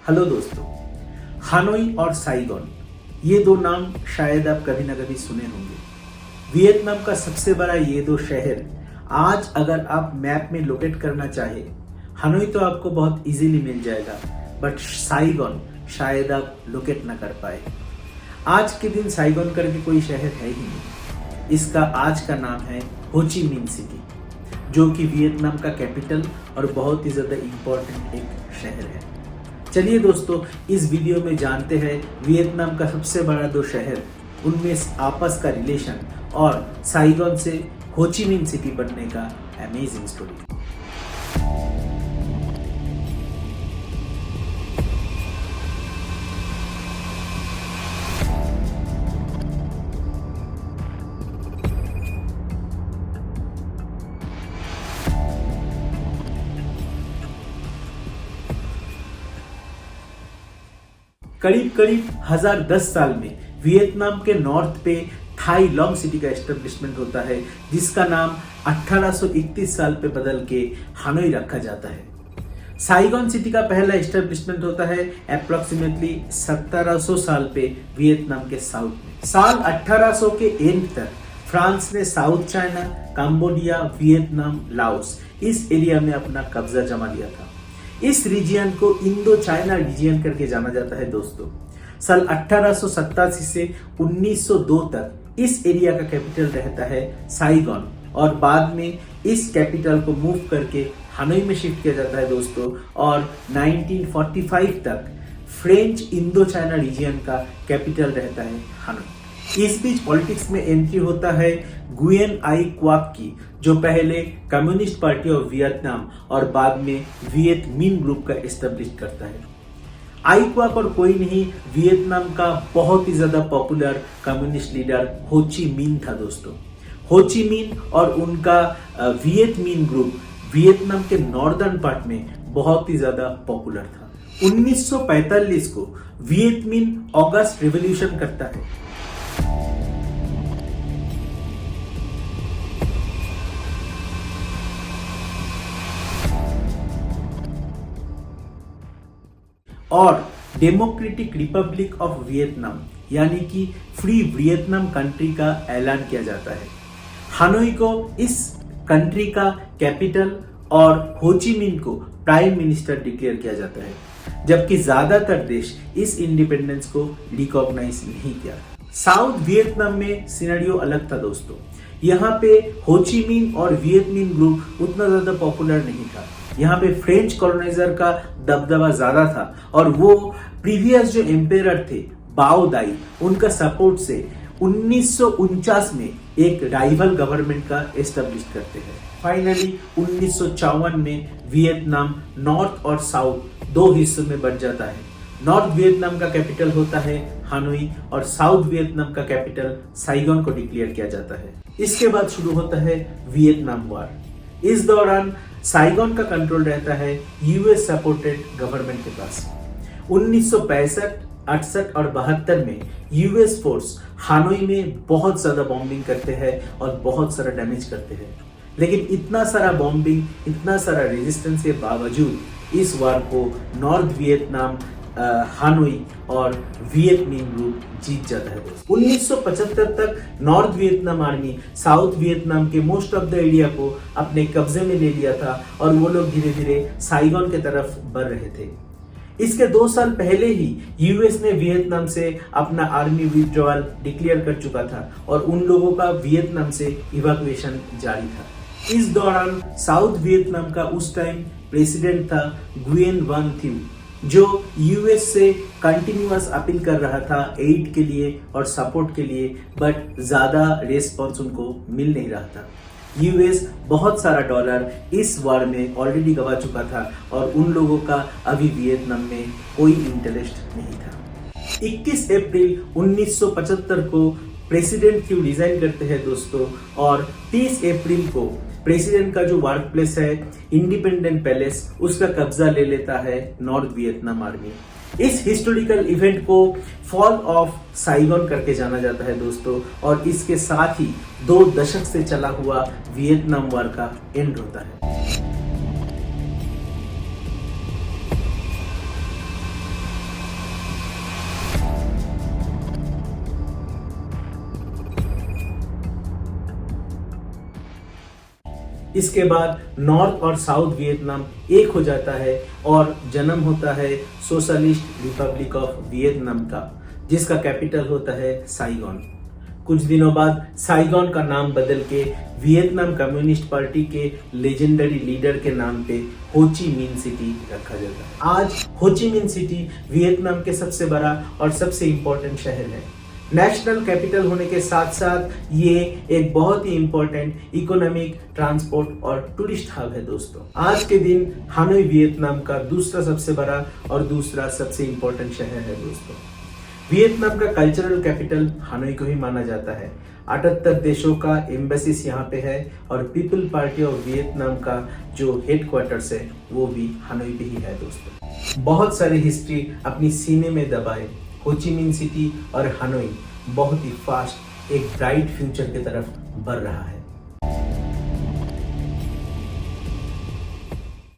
Hello दोस्तों, Hanoi और Saigon ये दो नाम शायद आप कभी ना कभी सुने होंगे। वियतनाम का सबसे बड़ा ये दो शहर आज अगर आप मैप में लोकेट करना चाहे, हानोई तो आपको बहुत इजीली मिल जाएगा, बट साइगोन शायद आप लोकेट ना कर पाए। आज के दिन साइगोन करके कोई शहर है ही नहीं। इसका आज का नाम है हो ची मिन सिटी, जो कि वियतनाम का कैपिटल और बहुत ही ज्यादा इम्पोर्टेंट एक शहर है। चलिए दोस्तों, इस वीडियो में जानते हैं वियतनाम का सबसे बड़ा दो शहर, उनमें आपस का रिलेशन और साइगोन से हो ची मिन सिटी बनने का अमेजिंग स्टोरी। करीब 1010 साल में वियतनाम के नॉर्थ पे थाई लॉन्ग सिटी का एस्टेब्लिशमेंट होता है, जिसका नाम 1831 साल पे बदल के हानोई रखा जाता है। साइगोन सिटी का पहला एस्टेब्लिशमेंट होता है अप्रोक्सीमेटली 1700 साल पे वियतनाम के साउथ में। साल 1800 के एंड तक फ्रांस ने south China, Cambodia, Vietnam, Laos इस एरिया में अपना कब्जा जमा लिया था। इस रीजियन को इंडो चाइना रीजियन करके जाना जाता है दोस्तों। साल 1887 से 1902 तक इस एरिया का कैपिटल रहता है साइगोन, और बाद में इस कैपिटल को मूव करके हानोई में शिफ्ट किया जाता है दोस्तों, और 1945 तक फ्रेंच इंडो चाइना रीजियन का कैपिटल रहता है हानोई। इस बीच पॉलिटिक्स में एंट्री होता है गुयेन आई क्वाक की, जो पहले कम्युनिस्ट पार्टी ऑफ वियतनाम और बाद में वियत मिन ग्रुप का एस्टेब्लिश करता है। आई क्वाक और कोई नहीं, वियतनाम का बहुत ही ज्यादा पॉपुलर कम्युनिस्ट लीडर हो ची मिन था दोस्तों। हो ची मिन और उनका वियत मिन ग्रुप वियतनाम के नॉर्दर्न पार्ट में बहुत ही ज्यादा पॉपुलर था। 1945 को वियत मिन अगस्त रिवॉल्यूशन करता है। और डेमोक्रेटिक रिपब्लिक ऑफ वियतनाम यानी कि फ्री वियतनाम कंट्री का ऐलान किया जाता है। हानोई को इस कंट्री का कैपिटल और हो ची मिन को प्राइम मिनिस्टर डिक्लेयर किया जाता है, जबकि ज्यादातर देश इस इंडिपेंडेंस को रिकॉग्नाइज नहीं किया। साउथ वियतनाम में सिनेरियो अलग था दोस्तों। यहाँ पे हो ची मिन और वियत मिन ग्रुप उतना ज्यादा पॉपुलर नहीं था। यहाँ पे फ्रेंच कॉलोनाइजर का दबदबा ज्यादा था, और वो प्रीवियस जो एम्पेरर थे बाओ दाई, उनका सपोर्ट से 1949 में एक राइवल गवर्नमेंट का एस्टेब्लिश करते हैं। फाइनली 1954 में वियतनाम नॉर्थ और साउथ दो हिस्सों में बंट जाता है। नॉर्थ वियतनाम का कैपिटल होता है हानोई और साउथ वियतनाम का कैपिटल साइगोन को डिक्लेयर किया जाता है। इसके बाद शुरू होता है वियतनाम वॉर। इस दौरान साइगोन का कंट्रोल रहता है यूएस सपोर्टेड गवर्नमेंट के पास। 1965, 68 और 72 में यूएस फोर्स हानोई में बहुत ज्यादा बॉम्बिंग करते हैं और बहुत सारा डैमेज करते हैं, लेकिन इतना सारा बॉम्बिंग, इतना सारा रेजिस्टेंस के बावजूद इस वार को नॉर्थ वियतनाम, हानोई और वियत मिन ग्रुप जीत जाता है। 1975 तक north Vietnam army south Vietnam के मोस्ट ऑफ द एरिया को अपने कब्जे में ले लिया था, और वो लोग धीरे धीरे साइगोन के तरफ बढ़ रहे थे। इसके 2 साल पहले ही यूएस ने वियतनाम से अपना आर्मी विथड्रॉल डिक्लेयर कर चुका था, और उन लोगों का वियतनाम से इवैक्यूएशन जारी था। इस दौरान साउथ वियतनाम का उस टाइम प्रेसिडेंट था गुयेन वान थिeu, जो यूएस से कंटिन्यूअस अपील कर रहा था एड के लिए और सपोर्ट के लिए, बट ज्यादा रेस्पॉन्स उनको मिल नहीं रहा था। यूएस बहुत सारा डॉलर इस वार में ऑलरेडी गवा चुका था, और उन लोगों का अभी वियतनाम में कोई इंटरेस्ट नहीं था। 21 अप्रैल 1975 को प्रेसिडेंट थिeu रिजाइन करते हैं दोस्तों, और 30 अप्रैल को प्रेसिडेंट का जो वर्क प्लेस है इंडिपेंडेंट पैलेस, उसका कब्जा ले लेता है नॉर्थ वियतनाम आर्मी। इस हिस्टोरिकल इवेंट को फॉल ऑफ साइगोन करके जाना जाता है दोस्तों, और इसके साथ ही 2 दशक से चला हुआ वियतनाम वॉर का एंड होता है। इसके बाद नॉर्थ और साउथ वियतनाम एक हो जाता है और जन्म होता है सोशलिस्ट रिपब्लिक ऑफ वियतनाम का, जिसका कैपिटल होता है साइगॉन। कुछ दिनों बाद साइगॉन का नाम बदल के वियतनाम कम्युनिस्ट पार्टी के लेजेंडरी लीडर के नाम पे हो ची मिन सिटी रखा जाता है। आज हो ची मिन सिटी वियतनाम के सबसे बड़ा और सबसे इम्पोर्टेंट शहर है। नेशनल कैपिटल होने के साथ साथ ये एक बहुत ही इम्पोर्टेंट इकोनॉमिक, ट्रांसपोर्ट और टूरिस्ट हब है दोस्तों। आज के दिन हानोई वियतनाम का दूसरा सबसे बड़ा और दूसरा सबसे इम्पोर्टेंट शहर है दोस्तों। वियतनाम का कल्चरल कैपिटल हानोई को ही माना जाता है। 78 देशों का एम्बेसीज यहाँ पे है और पीपल पार्टी ऑफ वियतनाम का जो हेडक्वार्टर्स है वो भी हानोई पे ही है दोस्तों। बहुत सारी हिस्ट्री अपनी सीने में दबाए हो ची मिन सिटी और हानोई बहुत ही फास्ट एक ब्राइट फ्यूचर की तरफ बढ़ रहा है।